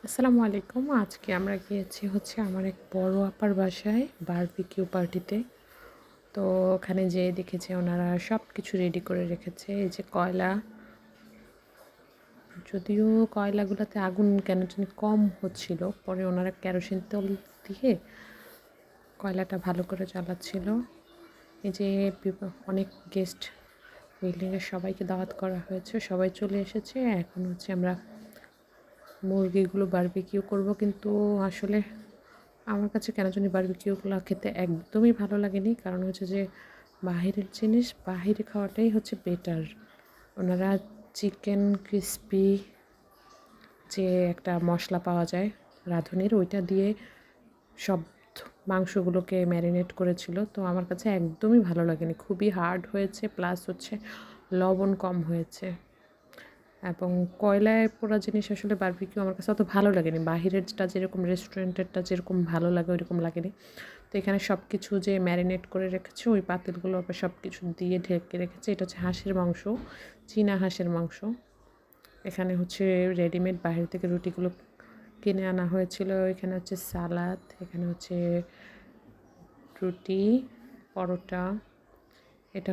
আসসালামু আলাইকুম। আজকে আমরা গিয়েছি আমার এক বড় আপার বাসায় বারবিকিউ পার্টিতে। তো ওখানে যেয়ে দেখেছি ওনারা সব কিছু রেডি করে রেখেছে। এই যে কয়লা, যদিও কয়লাগুলোতে আগুন কেন জানি কম হচ্ছিল, পরে ওনারা কেরোসিন তেল দিয়ে কয়লাটা ভালো করে জ্বালাচ্ছিল। এই যে অনেক গেস্ট, বিল্ডিংয়ের সবাইকে দাওয়াত করা হয়েছে, সবাই চলে এসেছে। এখন আমরা মুরগিগুলো বারবিকিউ করব, কিন্তু আসলে আমার কাছে কেন জানি বারবিকিউগুলো খেতে একদমই ভালো লাগেনি। কারণ যে বাহিরের জিনিস বাহিরে খাওয়াটাই বেটার। ওনারা চিকেন ক্রিসপি যে একটা মশলা পাওয়া যায় রাঁধুনির, ওইটা দিয়ে সব মাংসগুলোকে ম্যারিনেট করেছিল। তো আমার কাছে একদমই ভালো লাগেনি, খুবই হার্ড হয়েছে, প্লাস লবণ কম হয়েছে। এবং কয়লায় পোড়া জিনিস আসলে বারবিকিউ আমার কাছে অত ভালো লাগেনি। বাহিরেরটা যেরকম, রেস্টুরেন্টেরটা যেরকম ভালো লাগে ওইরকম লাগেনি। তো এখানে সব কিছু যে ম্যারিনেট করে রেখেছে ওই পাতিলগুলো আবার সব কিছু দিয়ে ঢেকে রেখেছে। এটা হাঁসের মাংস, চীনা হাঁসের মাংস। এখানে রেডিমেড বাইরে থেকে রুটিগুলো কিনে আনা হয়েছিল। এখানে সালাদ, এখানে রুটি, পরোটা, এটা